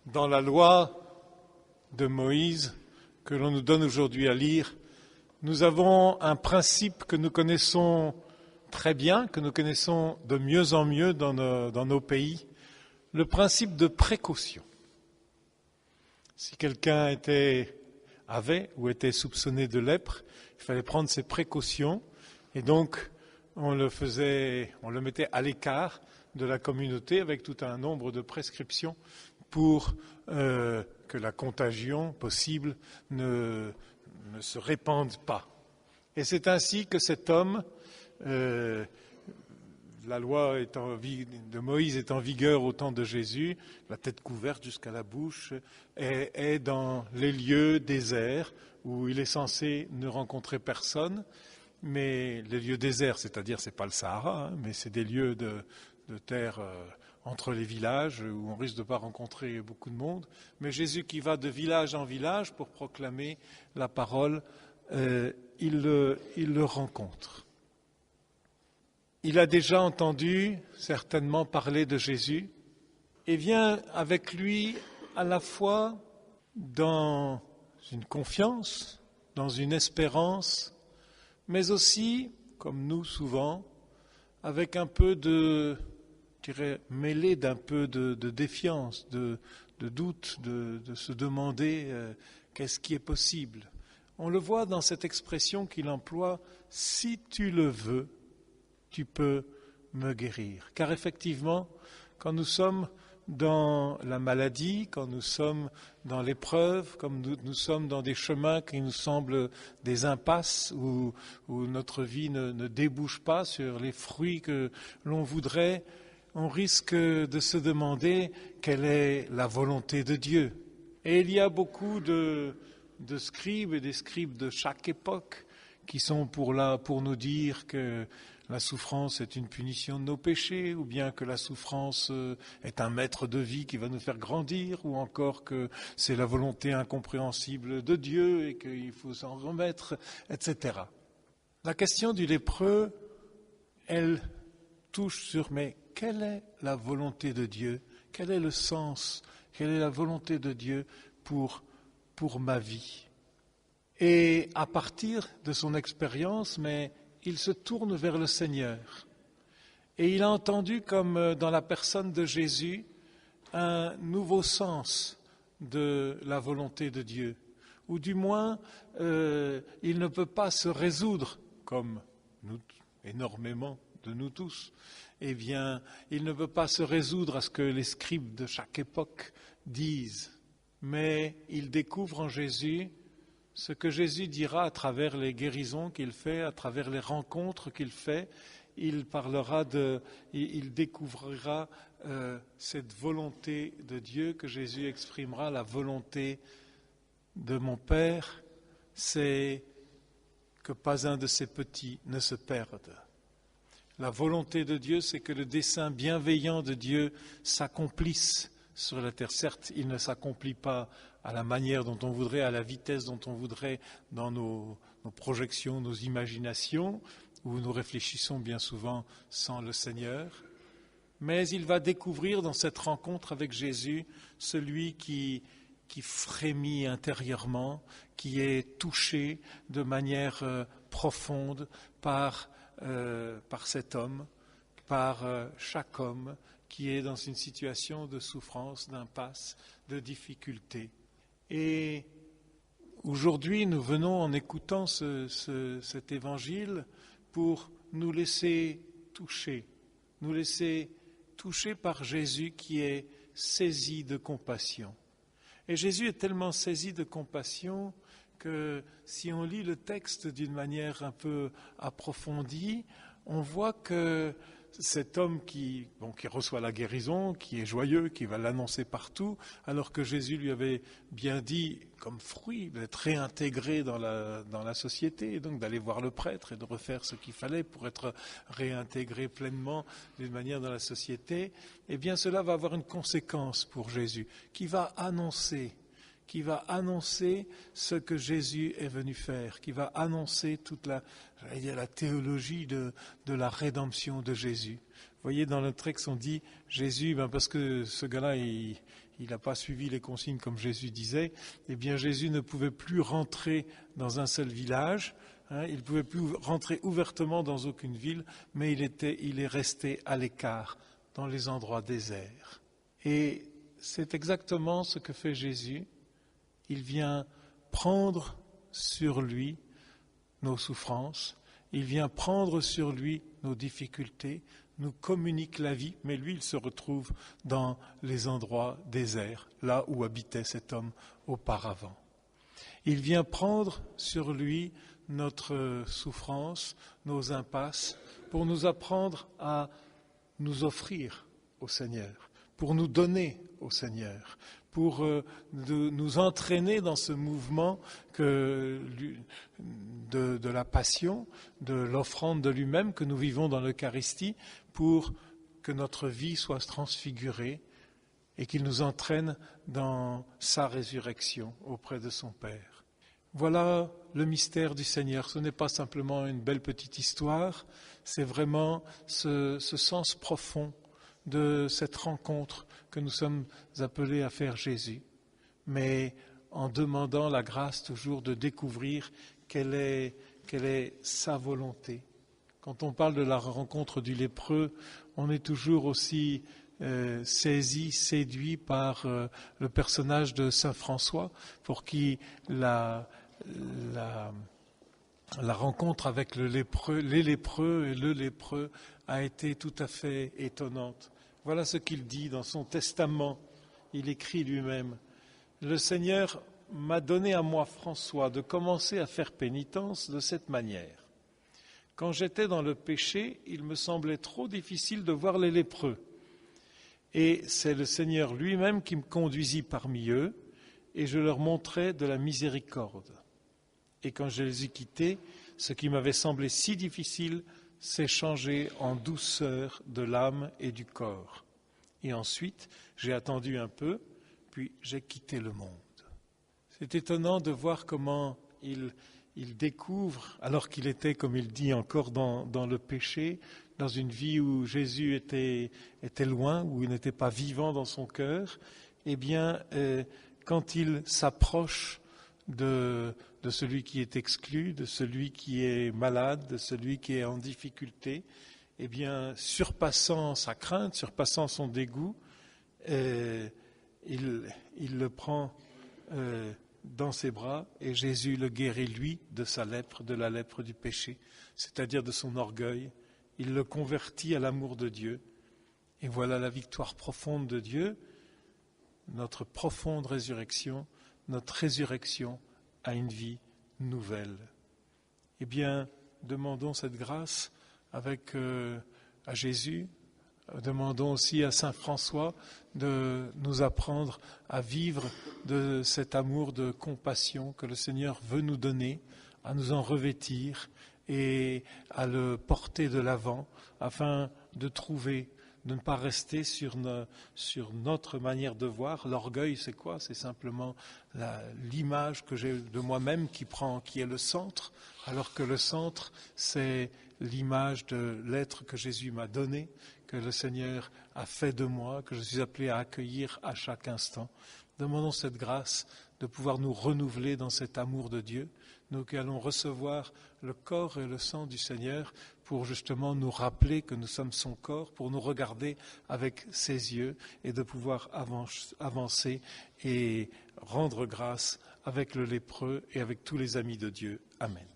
Dans la loi de Moïse que l'on nous donne aujourd'hui à lire, nous avons un principe que nous connaissons très bien, que nous connaissons de mieux en mieux dans nos pays, le principe de précaution. Si quelqu'un avait ou était soupçonné de lèpre, il fallait prendre ses précautions et donc on le mettait à l'écart de la communauté avec tout un nombre de prescriptions pour que la contagion possible ne se répande pas. Et c'est ainsi que cet homme, la loi de Moïse est en vigueur au temps de Jésus, la tête couverte jusqu'à la bouche, est dans les lieux déserts où il est censé ne rencontrer personne. Mais les lieux déserts, c'est-à-dire c'est pas le Sahara, mais c'est des lieux de terre entre les villages où on risque de ne pas rencontrer beaucoup de monde. Mais Jésus qui va de village en village pour proclamer la parole, il le rencontre. Il a déjà entendu certainement parler de Jésus et vient avec lui à la fois dans une confiance, dans une espérance, mais aussi, comme nous souvent, avec un peu mêlé d'un peu de défiance, de doute, de se demander qu'est-ce qui est possible. On le voit dans cette expression qu'il emploie, « si tu le veux, tu peux me guérir ». Car effectivement, quand nous sommes dans la maladie, quand nous sommes dans l'épreuve, comme nous sommes dans des chemins qui nous semblent des impasses où notre vie ne débouche pas sur les fruits que l'on voudrait, on risque de se demander quelle est la volonté de Dieu. Et il y a beaucoup de scribes et des scribes de chaque époque qui sont pour nous dire que la souffrance est une punition de nos péchés, ou bien que la souffrance est un maître de vie qui va nous faire grandir, ou encore que c'est la volonté incompréhensible de Dieu et qu'il faut s'en remettre, etc. La question du lépreux, elle touche sur mais quelle est la volonté de Dieu? Quel est le sens? Quelle est la volonté de Dieu pour ma vie? Et à partir de son expérience, il se tourne vers le Seigneur. Et il a entendu, comme dans la personne de Jésus, un nouveau sens de la volonté de Dieu. Ou du moins, il ne peut pas se résoudre, comme énormément de nous tous, il ne peut pas se résoudre à ce que les scribes de chaque époque disent. Mais il découvre en Jésus ce que Jésus dira à travers les guérisons qu'il fait, à travers les rencontres qu'il fait. Il découvrira cette volonté de Dieu que Jésus exprimera, la volonté de mon Père, c'est que pas un de ces petits ne se perde. La volonté de Dieu, c'est que le dessein bienveillant de Dieu s'accomplisse sur la terre. Certes, il ne s'accomplit pas à la manière dont on voudrait, à la vitesse dont on voudrait dans nos projections, nos imaginations, où nous réfléchissons bien souvent sans le Seigneur. Mais il va découvrir dans cette rencontre avec Jésus celui qui frémit intérieurement, qui est touché de manière profonde par cet homme, par chaque homme qui est dans une situation de souffrance, d'impasse, de difficulté. Et aujourd'hui, nous venons en écoutant cet évangile pour nous laisser toucher par Jésus qui est saisi de compassion. Et Jésus est tellement saisi de compassion que si on lit le texte d'une manière un peu approfondie, on voit que cet homme qui reçoit la guérison, qui est joyeux, qui va l'annoncer partout, alors que Jésus lui avait bien dit, comme fruit, d'être réintégré dans la société, et donc d'aller voir le prêtre et de refaire ce qu'il fallait pour être réintégré pleinement d'une manière dans la société, eh bien cela va avoir une conséquence pour Jésus, qui va annoncer qui va annoncer ce que Jésus est venu faire, qui va annoncer toute la théologie de la rédemption de Jésus. Vous voyez, dans le texte, on dit Jésus, parce que ce gars-là, il n'a pas suivi les consignes comme Jésus disait, eh bien Jésus ne pouvait plus rentrer dans un seul village, il ne pouvait plus rentrer ouvertement dans aucune ville, mais il est resté à l'écart, dans les endroits déserts. Et c'est exactement ce que fait Jésus. Il vient prendre sur lui nos souffrances, il vient prendre sur lui nos difficultés, nous communique la vie, mais lui, il se retrouve dans les endroits déserts, là où habitait cet homme auparavant. Il vient prendre sur lui notre souffrance, nos impasses, pour nous apprendre à nous offrir au Seigneur, pour nous donner au Seigneur, pour nous entraîner dans ce mouvement de la passion, de l'offrande de lui-même que nous vivons dans l'Eucharistie, pour que notre vie soit transfigurée et qu'il nous entraîne dans sa résurrection auprès de son Père. Voilà le mystère du Seigneur. Ce n'est pas simplement une belle petite histoire, c'est vraiment ce sens profond de cette rencontre que nous sommes appelés à faire Jésus, mais en demandant la grâce toujours de découvrir quelle est sa volonté. Quand on parle de la rencontre du lépreux, on est toujours aussi saisi, séduit par le personnage de saint François, pour qui la rencontre avec les lépreux et le lépreux a été tout à fait étonnante. Voilà ce qu'il dit dans son testament. Il écrit lui-même « Le Seigneur m'a donné à moi, François, de commencer à faire pénitence de cette manière. Quand j'étais dans le péché, il me semblait trop difficile de voir les lépreux. Et c'est le Seigneur lui-même qui me conduisit parmi eux, et je leur montrais de la miséricorde. Et quand je les ai quittés, ce qui m'avait semblé si difficile s'est changé en douceur de l'âme et du corps. Et ensuite, j'ai attendu un peu, puis j'ai quitté le monde. » C'est étonnant de voir comment il découvre, alors qu'il était, comme il dit, encore dans le péché, dans une vie où Jésus était loin, où il n'était pas vivant dans son cœur, eh bien, quand il s'approche de celui qui est exclu, de celui qui est malade, de celui qui est en difficulté, eh bien, surpassant sa crainte, surpassant son dégoût, il le prend dans ses bras et Jésus le guérit, lui, de sa lèpre, de la lèpre du péché, c'est-à-dire de son orgueil. Il le convertit à l'amour de Dieu. Et voilà la victoire profonde de Dieu, notre profonde résurrection, notre résurrection à une vie nouvelle. Eh bien, demandons cette grâce à Jésus. Demandons aussi à saint François de nous apprendre à vivre de cet amour de compassion que le Seigneur veut nous donner, à nous en revêtir et à le porter de l'avant afin de trouver, de ne pas rester sur notre manière de voir. L'orgueil, c'est quoi? C'est simplement l'image que j'ai de moi-même qui est le centre, alors que le centre, c'est l'image de l'être que Jésus m'a donné, que le Seigneur a fait de moi, que je suis appelé à accueillir à chaque instant. Demandons cette grâce de pouvoir nous renouveler dans cet amour de Dieu, nous qui allons recevoir le corps et le sang du Seigneur pour justement nous rappeler que nous sommes son corps, pour nous regarder avec ses yeux et de pouvoir avancer et rendre grâce avec le lépreux et avec tous les amis de Dieu. Amen.